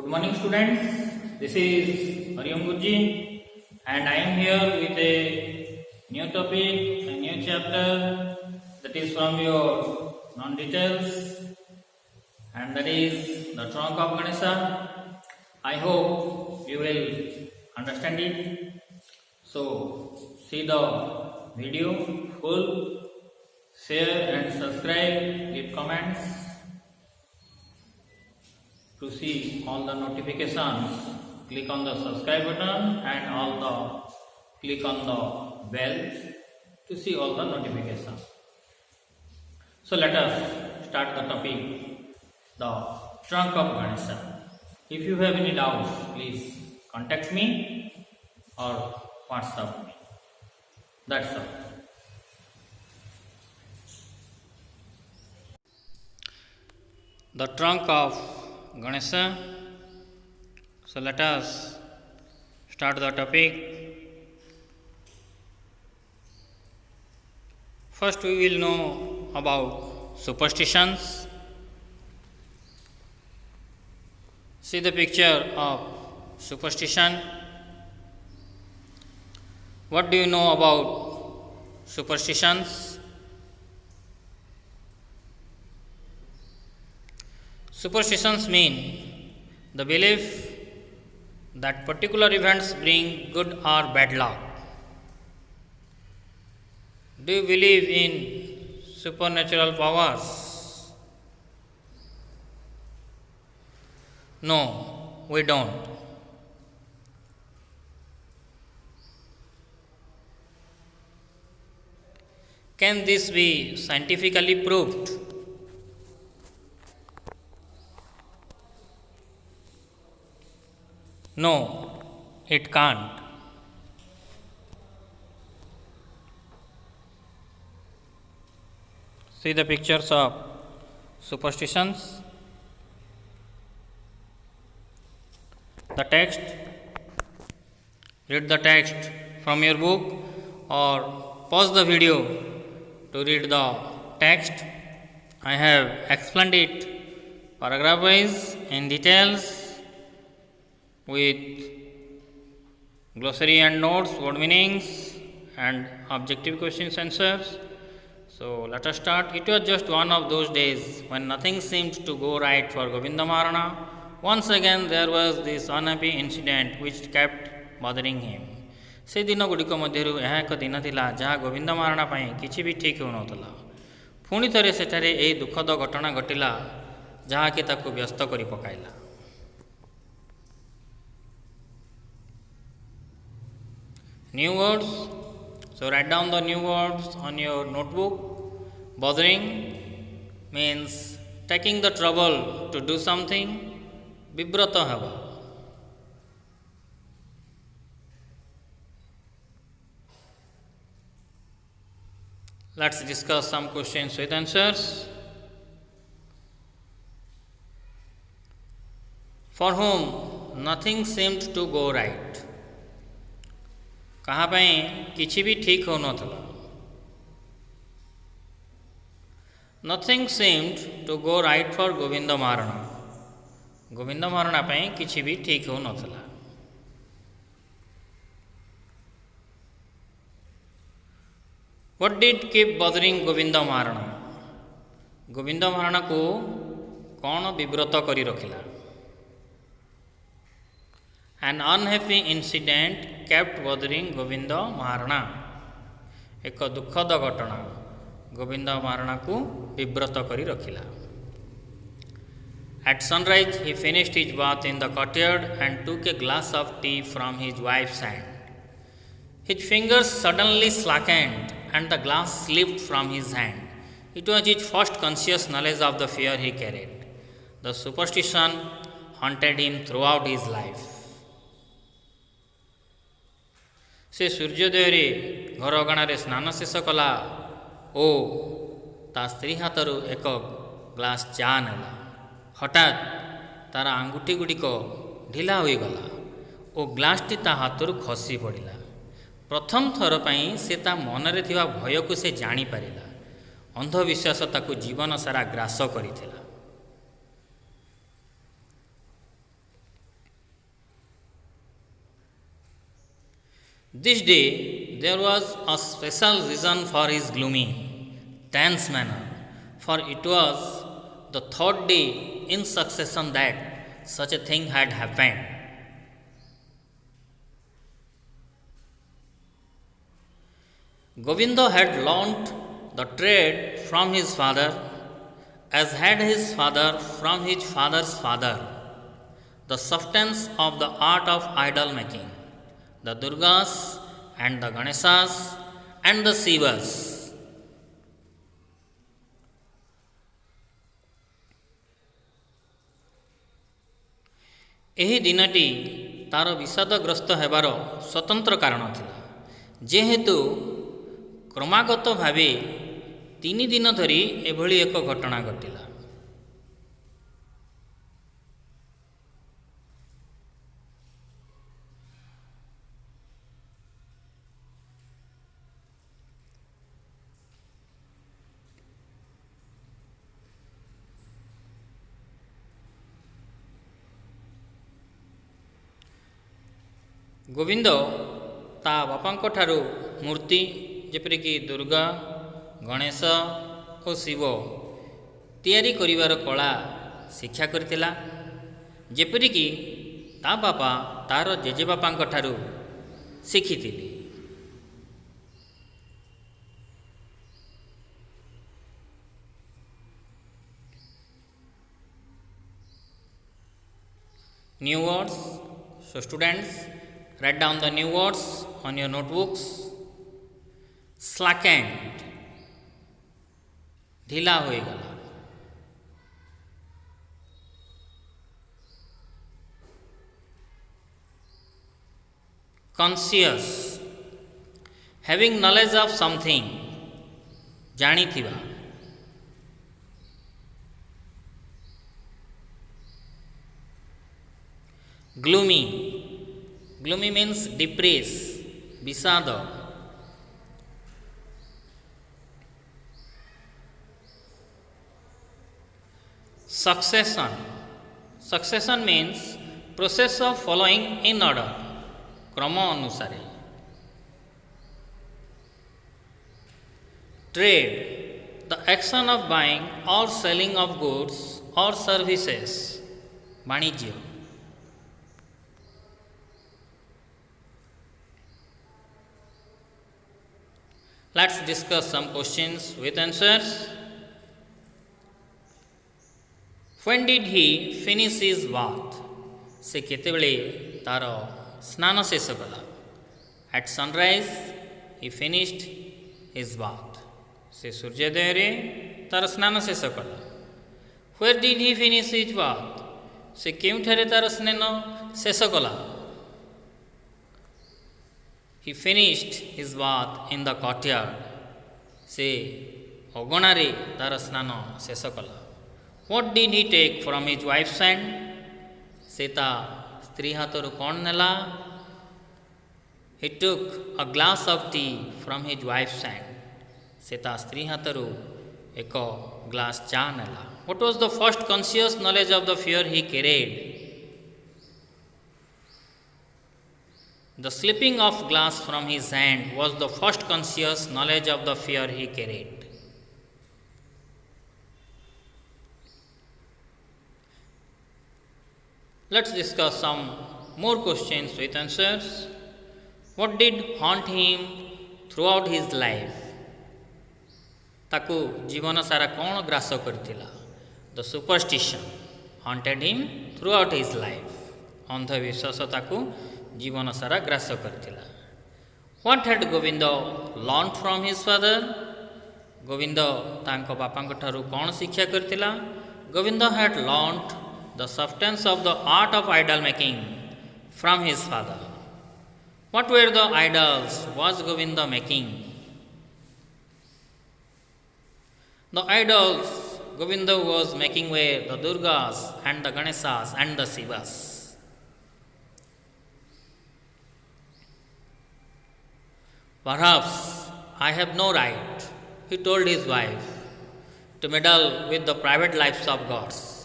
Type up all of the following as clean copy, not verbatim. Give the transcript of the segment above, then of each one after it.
Good morning, students. This is Hariom Gurji, and I am here with a new topic, a new chapter that is from your non-details, and that is the trunk of Ganesha. I hope you will understand it. So, see the video full, share and subscribe, leave comments. To see all the notifications, click on the subscribe button and click on the bell to see all the notifications. So let us start the topic, the trunk of Ganesha. If you have any doubts, please contact me or WhatsApp me. That's all. The trunk of Ganesha. So let us start the topic. First we will know about superstitions. See the picture of superstition. What do you know about superstitions? Superstitions mean the belief that particular events bring good or bad luck. Do you believe in supernatural powers? No, we don't. Can this be scientifically proved? No, it can't. See the pictures of superstitions. The text. Read the text from your book or pause the video to read the text. I have explained it paragraph wise in details with glossary and notes, word meanings and objective questions answers. So let us start. It was just one of those days when nothing seemed to go right for Govinda Maharana. Once again there was this unhappy incident which kept bothering him. से दिन गुड़िक मध्य यह एक दिन थिला जहाँ गोविंद महाराणा किसी भी ठीक होना पुणी थे सेठारे यही दुखद घटना घटिला जहाँ कि ताकू व्यस्त कर पकाइला. New words. So write down the new words on your notebook. Bothering means taking the trouble to do something. Vibrata hava. Let's discuss some questions with answers. For whom nothing seemed to go right. कहाँ किसी भी ठीक हो नथला. Nothing seemed to go right for Govinda Maharana. Govind Maharana किसी भी ठीक हो नथला. What did keep bothering Govinda Maharana? Govind Maharana को कौन विव्रत करी रखिला. An unhappy incident kept bothering Govinda Maharana. एक दुखद घटना गोविंद महाराणा को विव्रत करी रखिला. At sunrise he finished his bath in the courtyard and took a glass of tea from his wife's hand. His fingers suddenly slackened and the glass slipped from his hand. It was his first conscious knowledge of the fear he carried. The superstition haunted him throughout his life. से सूर्योदय घर अगणार स्नान शेष कला ओ ता स्त्री हाथर एक ग्लास चा नेला. हठात तार आंगुठी गुड़िक ढिला हो गला और ग्लासटी ता हाथर खसी पड़ा. प्रथम थर पर से ता मनरे थिबा भय को से जानी पारिला. अंधविश्वास ताकू जीवन सारा grass करिथिला. This day there was a special reason for his gloomy, tense manner, for it was the third day in succession that such a thing had happened. Govinda had learnt the trade from his father, as had his father from his father's father, the substance of the art of idol making, the Durgas and the Ganeshas and the Shivas. ଏହି ଦିନଟି ତାର ବିଷାଦଗ୍ରସ୍ତ ହେବାର ସ୍ୱତନ୍ତ୍ର କାରଣ ଥିଲା, ଯେହେତୁ କ୍ରମାଗତ ଭାବେ 3 ଦିନ ଧରି ଏଭଳି ଏକ ଘଟଣା ଘଟିଲା। ଗୋବିନ୍ଦ ତା ବାପାଙ୍କ ଠାରୁ ମୂର୍ତ୍ତି ଯେପରିକି ଦୁର୍ଗା, ଗଣେଶ ଓ ଶିବ ତିଆରି କରିବାର କଳା ଶିକ୍ଷା କରିଥିଲା, ଯେପରିକି ତା ବାପା ତାର ଜେଜେବାପାଙ୍କ ଠାରୁ ଶିଖିଥିଲେ। New words. So students, write down the new words on your notebooks. Slackened, ढीला होएगला। Conscious, having knowledge of something, जानिथिबा। Gloomy, gloomy means depress, विषाद। Succession, succession means process of following in order, क्रम अनुसारे। Trade, the action of buying or selling of goods or services, वाणिज्य। Let's discuss some questions with answers. When did he finish his bath? से केतेबेले तार स्नान शेष कला? At sunrise he finished his bath. से सूर्योदय रे तार स्नान शेष कला। Where did he finish his bath? से केउठारे तार स्नान शेष कला? He finished his bath in the courtyard. से ଅଗଣାରେ ତାର ସ୍ନାନ ଶେଷ କଲା। What did he take from his wife's hand? ସେ ତା ସ୍ତ୍ରୀ ହାତରୁ କ'ଣ ନେଲା? He took a glass of tea from his wife's hand. ସେ ତା ସ୍ତ୍ରୀ ହାତରୁ ଏକ ଗ୍ଲାସ ଚା ନେଲା। What was the first conscious knowledge of the fear he carried? The slipping of glass from his hand was the first conscious knowledge of the fear he carried. Let's discuss some more questions with answers. What did haunt him throughout his life? ତାକୁ ଜୀବନ ସାରା କ'ଣ ଗ୍ରାସ କରିଥିଲା? The superstition haunted him throughout his life. ଅନ୍ଧବିଶ୍ୱାସ ତାକୁ ଜୀବନ ସାରା ଗ୍ରାସ କରିଥିଲା। What had Govinda learned from his father? Gobinda ତାଙ୍କ ବାପାଙ୍କ ଠାରୁ କ'ଣ ଶିକ୍ଷା କରିଥିଲା? Govinda had learned the substance of the art of idol making from his father. What were the idols was Govinda making? The idols Govinda was making were the Durgas and the Ganeshas and the Shivas. Perhaps I have no right, he told his wife, to meddle with the private lives of gods.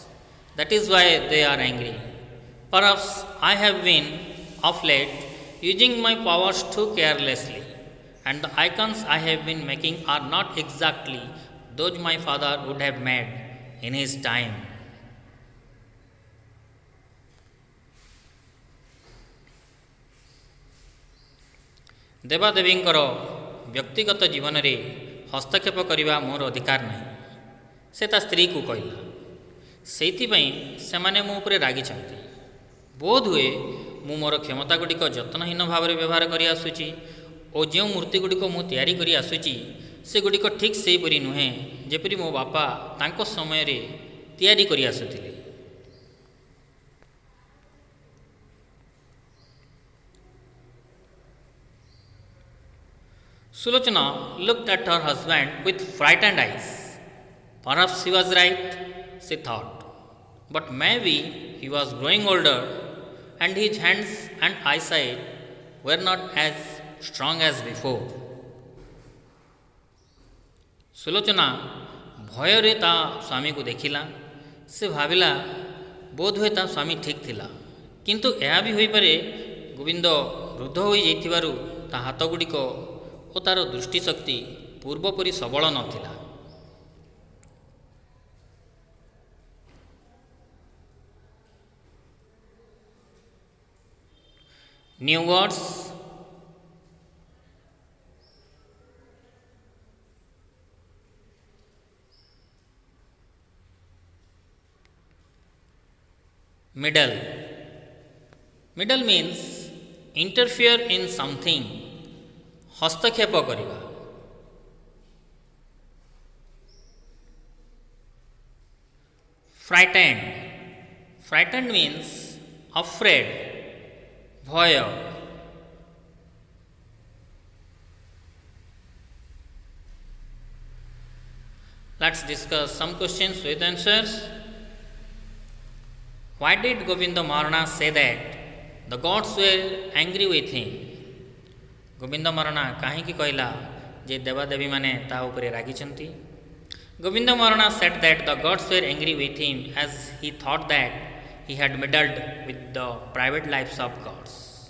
That is why they are angry. Perhaps I have been, of late, using my powers too carelessly, and the icons I have been making are not exactly those my father would have made in his time. ଦେବାଦେବୀଙ୍କର ବ୍ୟକ୍ତିଗତ ଜୀବନରେ ହସ୍ତକ୍ଷେପ କରିବା ମୋର ଅଧିକାର ନାହିଁ, ସେ ତା ସ୍ତ୍ରୀକୁ କହିଲା। ସେଇଥିପାଇଁ ସେମାନେ ମୋ ଉପରେ ରାଗିଛନ୍ତି। ବୋଧହୁଏ ମୁଁ ମୋର କ୍ଷମତାଗୁଡ଼ିକ ଯତ୍ନହୀନ ଭାବରେ ବ୍ୟବହାର କରି ଆସୁଛି ଓ ଯେଉଁ ମୂର୍ତ୍ତିଗୁଡ଼ିକ ମୁଁ ତିଆରି କରି ଆସୁଛି ସେଗୁଡ଼ିକ ଠିକ୍ ସେହିପରି ନୁହେଁ ଯେପରି ମୋ ବାପା ତାଙ୍କ ସମୟରେ ତିଆରି କରି ଆସୁଥିଲେ। Sulochana looked at her husband with frightened eyes. Perhaps he was right, she thought, but maybe he was growing older and his hands and eyesight were not as strong as before. Sulochana ଭୟରେ ତା ସ୍ୱାମୀକୁ ଦେଖିଲା। ସେ ଭାବିଲା ବୋଧହୁଏ ତା ସ୍ୱାମୀ ଠିକ୍ ଥିଲା, କିନ୍ତୁ ଏହା ବି ହୋଇପାରେ ଗୋବିନ୍ଦ ବୃଦ୍ଧ ହୋଇଯାଇଥିବାରୁ ତା ହାତଗୁଡ଼ିକ ଓ ତା'ର ଦୃଷ୍ଟିଶକ୍ତି ପୂର୍ବପରି ସବଳ ନଥିଲା। New words, middle. Middle means interfere in something, ହସ୍ତକ୍ଷେପ କରିବା। Frightened. Frightened means afraid, ଭୟ। Let's discuss some questions with answers. Why did Govinda Maharana say that the gods were angry with him? Gobinda Maharana କାହିଁକି କହିଲା ଯେ ଦେବାଦେବୀମାନେ ତା ଉପରେ ରାଗିଛନ୍ତି? Gobinda Maharana said that the gods were angry with him as he thought that he had meddled with the private lives of gods.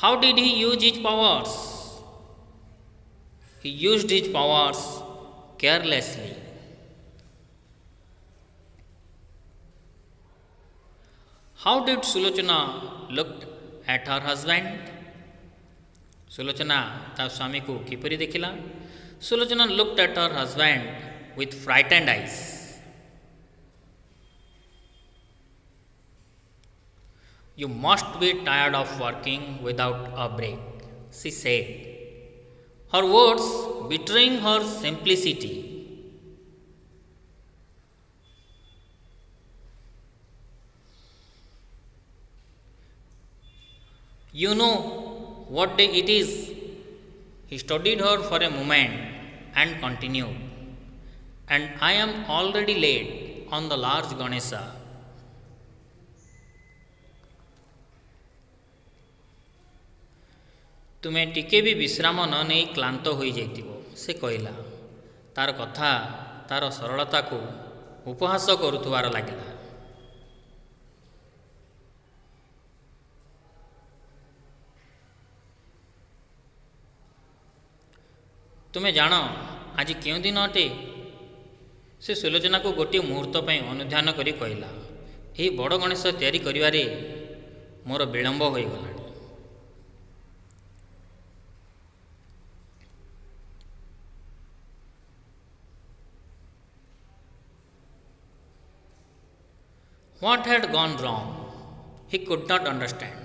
How did he use his powers? He used his powers carelessly. How did Sulochana look at her husband? Sulochana ତା ସ୍ୱାମୀକୁ କିପରି ଦେଖିଲା? Sulochana looked at her husband with frightened eyes. You must be tired of working without a break, she said, her words betraying her simplicity. You know what day it is? He studied her for a moment and continued, and I am already late on the large Ganesha. ତୁମେ ଟିକେ ବି ବିଶ୍ରାମ ନ ନେଇ କ୍ଳାନ୍ତ ହୋଇଯାଇଥିବ, ସେ କହିଲା। ତାର କଥା ତାର ସରଳତାକୁ ଉପହାସ କରୁଥିବାର ଲାଗିଲା। ତୁମେ ଜାଣ ଆଜି କେଉଁ ଦିନ ଅଟେ? ସେ ସୁଲୋଚନାକୁ ଗୋଟିଏ ମୁହୂର୍ତ୍ତ ପାଇଁ ଅନୁଧ୍ୟାନ କରି କହିଲା, ଏହି ବଡ଼ ଗଣେଶ ତିଆରି କରିବାରେ ମୋର ବିଳମ୍ବ ହୋଇଗଲାଣି। What had gone wrong? He could not understand.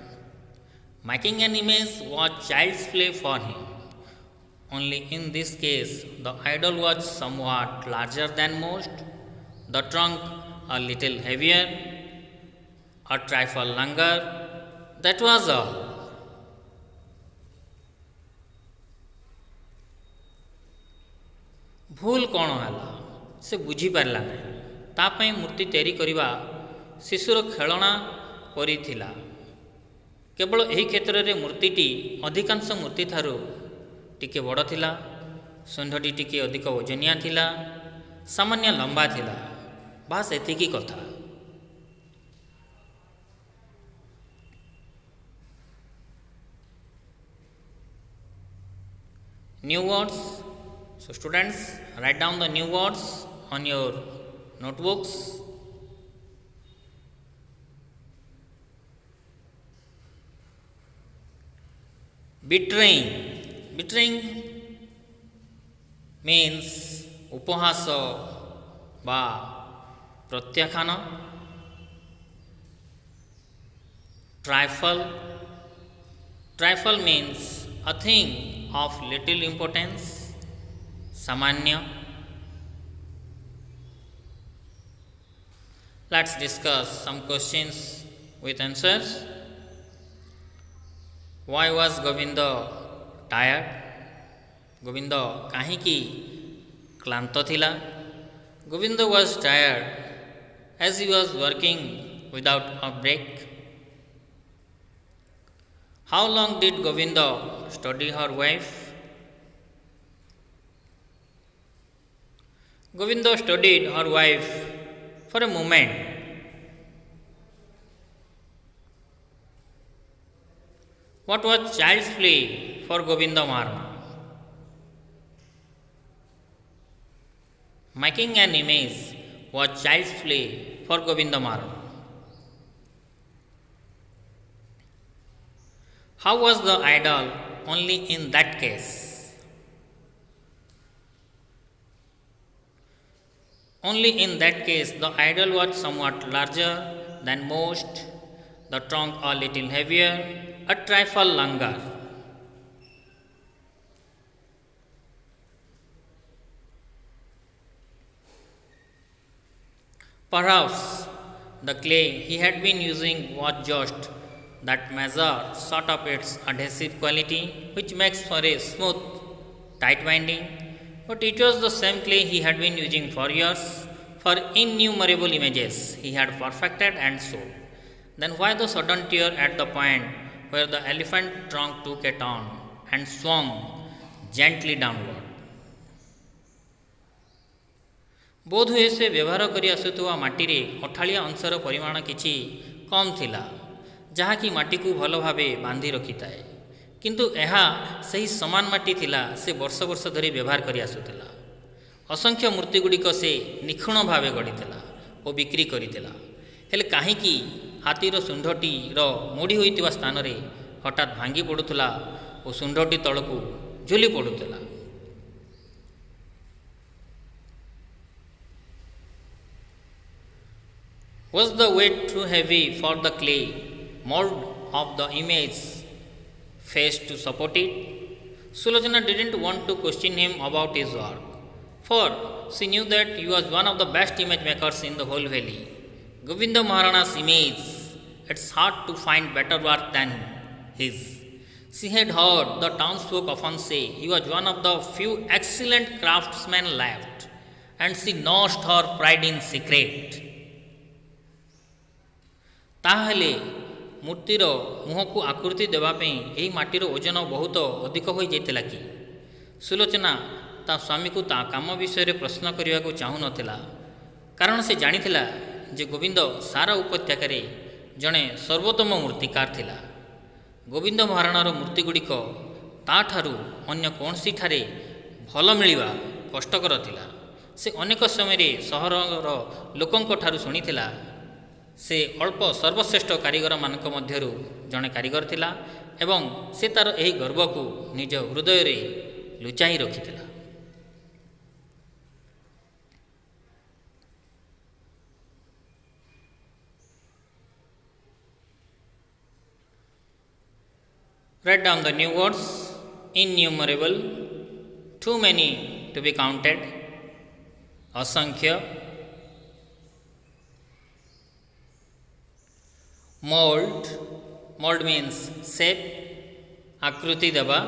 Making an image was child's play for him. Only in this case, the idol was somewhat larger than most, the trunk a little heavier, a trifle longer. That was all. ଭୁଲ କ'ଣ ହେଲା ସେ ବୁଝିପାରିଲା ନାହିଁ। ତା ପାଇଁ ମୂର୍ତ୍ତି ତିଆରି କରିବା ଶିଶୁର ଖେଳଣା ପରି ଥିଲା। କେବଳ ଏହି କ୍ଷେତ୍ରରେ ମୂର୍ତ୍ତିଟି ଅଧିକାଂଶ ମୂର୍ତ୍ତି ଠାରୁ ଟିକେ ବଡ଼ ଥିଲା, ଶୁଣ୍ଢଟି ଟିକେ ଅଧିକ ଓଜନିଆ ଥିଲା, ସାମାନ୍ୟ ଲମ୍ବା ଥିଲା, ବାସ୍ ଏତିକି କଥା। new words. So, students, write down the new words on your notebooks. Betraying. Betraying means उपहास बा प्रत्याख्यान. Trifle. Trifle means a thing of little importance. Samanya. Let's discuss some questions with answers. Why was Govinda tired? Govinda kahinki क्लांत थिला? Govinda was tired as he was working without a break. How long did Govinda study her wife? Govinda studied her wife for a moment. What was child's play for Govinda Maharana? Making an image was child's play for Govinda Maharana. How was the idol only in that case? Only in that case the idol was somewhat larger than most, the trunk a little heavier, a trifle longer. Perhaps the clay he had been using was just that measure sort of its adhesive quality, which makes for a smooth, tight binding, but it was the same clay he had been using for years, for innumerable images he had perfected and sold. Then why the sudden tear at the point where the elephant trunk took a turn and swung gently downward? बोध हुए से व्यवहार करि आसुथुवा माटीरे अठाळिया अंशर परिमाण किछि कम थिला, जहाँकि माटी को भल भावे बांधी रखि थाए, किंतु एहा सही समान माटी थिला से वर्ष वर्ष धरी व्यवहार करि आसुथिला. असंख्य मूर्ति गुड़िक से निखुण भावे गढ़िथिला और बिक्री करिथिला. हेले काहेकि हाथीर सुंढटी मोड़ी होइतिवा स्थान रे हठात भांगी पड़ुथिला और सुंढटी तळकु झुली पड़ुथिला. Was the weight too heavy for the clay mold of the image face to support it? Sulochana didn't want to question him about his work, for she knew that he was one of the best image makers in the whole valley. Govinda Maharana's image, it's hard to find better work than his. She had heard the townsfolk often say he was one of the few excellent craftsmen left, and she nursed her pride in secret. ताहले मूर्तिर मुह को आकृति देवाई यही माटीर ओजन बहुत अधिक हो जाता कि? सुलोचना ता स्वामी को ता काम विषय प्रश्न करने को चाहू नथिला, कारण से जानिथिला जे गोविंद सारा उपत्यकार जड़े सर्वोत्तम मूर्तिकार थिला. गोविंद महाराणार मूर्ति गुड़िक ताठारू अन्य कौनसी ठारे भल मिलवा कष्टकर थिला. से अनेक समय सहर लोकंक ठारू शुणिथिला से अल्प सर्वश्रेष्ठ कारीगर मानक मध्यरु जड़े कारीगर थिला एवं से तार एही गर्व को निज हृदय रे लुचाई रखिथिला. Write down the new words. Innumerable, too many to be counted, asankhya. Mold. Mold means shape, akruti deba.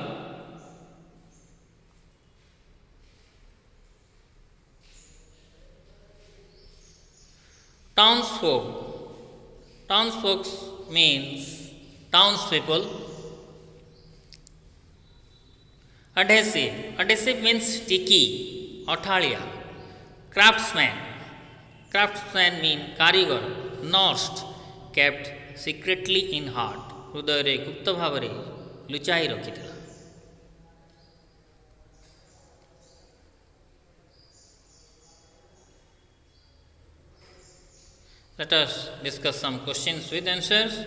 Townsfolk. Townsfolk means townspeople. Adhesive. Adhesive means sticky, अठालिया. Craftsman. Craftsman mean कारीगर, nursed, kept secretly in heart, हृदय रे गुप्त भाव रे लुचाई रखिथिला. Let us discuss some questions with answers.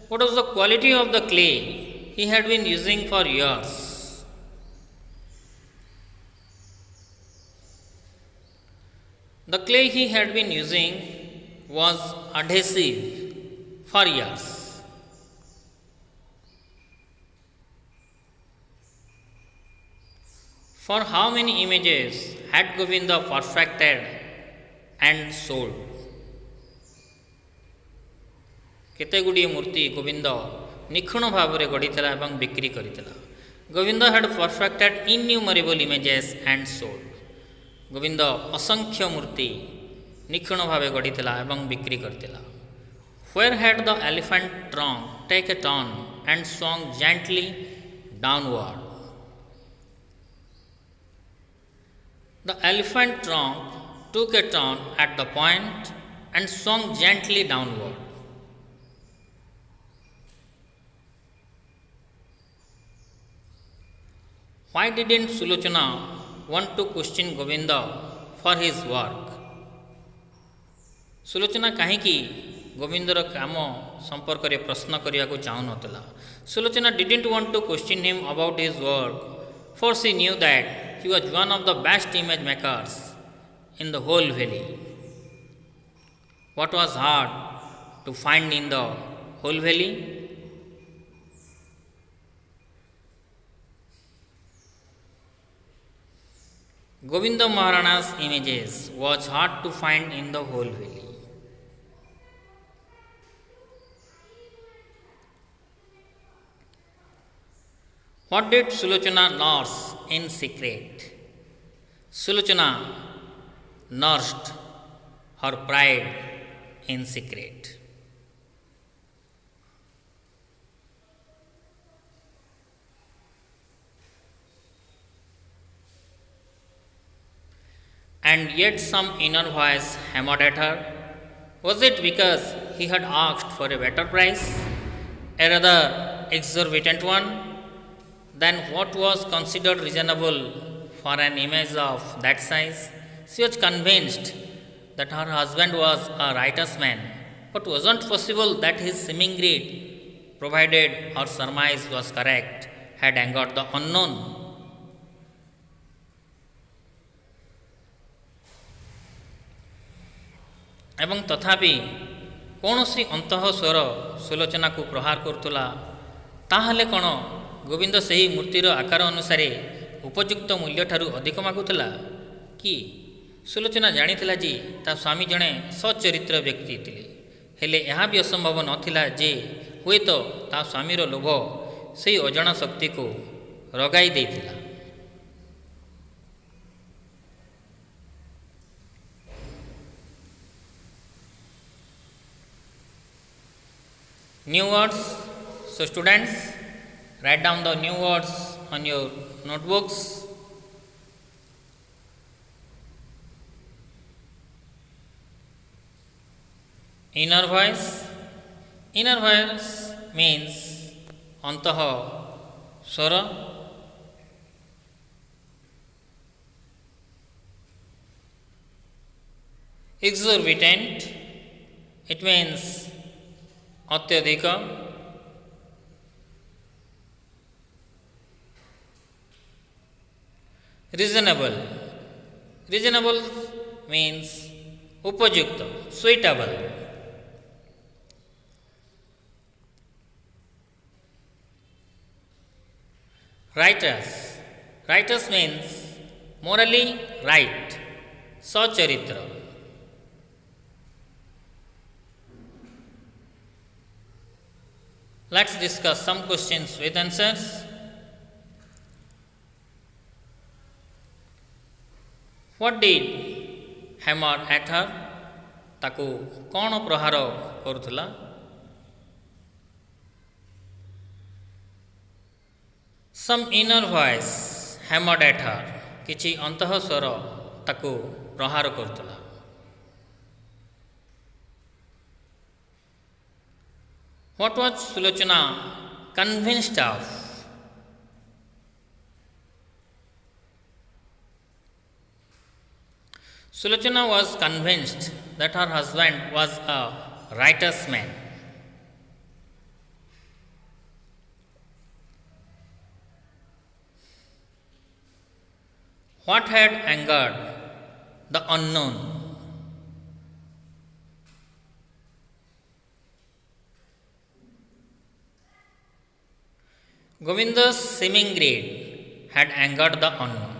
What was the quality of the clay he had been using for years? The clay he had been using was adhesive for years. For how many images had Govinda perfected and sold? କେତେଗୁଡ଼ିଏ ମୂର୍ତ୍ତି ଗୋବିନ୍ଦ ନିଖୁଣ ଭାବରେ ଗଢ଼ିଥିଲା ଏବଂ ବିକ୍ରି କରିଥିଲା. Gobinda had perfected innumerable images and sold. Gobinda ଅସଂଖ୍ୟ ମୂର୍ତ୍ତି ନିଖୁଣ ଭାବେ ଗଢ଼ିଥିଲା ଏବଂ ବିକ୍ରି କରିଥିଲା. Where had the elephant trunk take a turn and swung gently downward? The elephant trunk took a turn at the point and swung gently downward. Why didn't Sulochana want to question Govinda for his work? Sulochana କାହିଁକି ଗୋବିନ୍ଦର କାମ ସମ୍ପର୍କରେ ପ୍ରଶ୍ନ କରିବାକୁ ଚାହୁଁନଥିଲା? Sulochana didn't want to question him about his work, for she knew that he was one of the best image makers in the whole valley. What was hard to find in the whole valley? Govinda Maharana's images was hard to find in the whole valley. What did Sulochana nurse in secret? Sulochana nursed her pride in secret. And yet some inner voice hammered at her. Was it because he had asked for a better price, a rather exorbitant one, than what was considered reasonable for an image of that size? She was convinced that her husband was a righteous man, but wasn't possible that his seeming greed, provided her surmise was correct, had angered the unknown. ଏବଂ ତଥାପି କୌଣସି ଅନ୍ତଃ ସ୍ୱର ସୁଲୋଚନାକୁ ପ୍ରହାର କରୁଥିଲା. ତାହେଲେ କ'ଣ ଗୋବିନ୍ଦ ସେହି ମୂର୍ତ୍ତିର ଆକାର ଅନୁସାରେ ଉପଯୁକ୍ତ ମୂଲ୍ୟଠାରୁ ଅଧିକ ମାଗୁଥିଲା କି? ସୁଲୋଚନା ଜାଣିଥିଲା ଯେ ତା ସ୍ୱାମୀ ଜଣେ ସଚ୍ଚରିତ୍ର ବ୍ୟକ୍ତି ଥିଲେ, ହେଲେ ଏହା ବି ଅସମ୍ଭବ ନଥିଲା ଯେ ହୁଏତ ତା ସ୍ୱାମୀର ଲୋଭ ସେହି ଅଜଣା ଶକ୍ତିକୁ ରଗାଇ ଦେଇଥିଲା. New words. So students, write down the new words on your notebooks. Inner voice. Inner voice means antah swara. Exorbitant. It means अत्यधिक. Reasonable. Reasonable means उपयुक्त, suitable. Righteous. Righteous means morally right, सच्चरित्र. Let's discuss some questions with answers. What did hammer at her? ତାକୁ କ'ଣ ପ୍ରହାର କରୁଥିଲା? Some inner voice hammered at her. କିଛି ଅନ୍ତଃ ସ୍ୱର ତାକୁ ପ୍ରହାର କରୁଥିଲା. What was Sulochana convinced of? Sulochana was convinced that her husband was a righteous man. What had angered the unknown? Govinda's seeming greed had angered the unknown.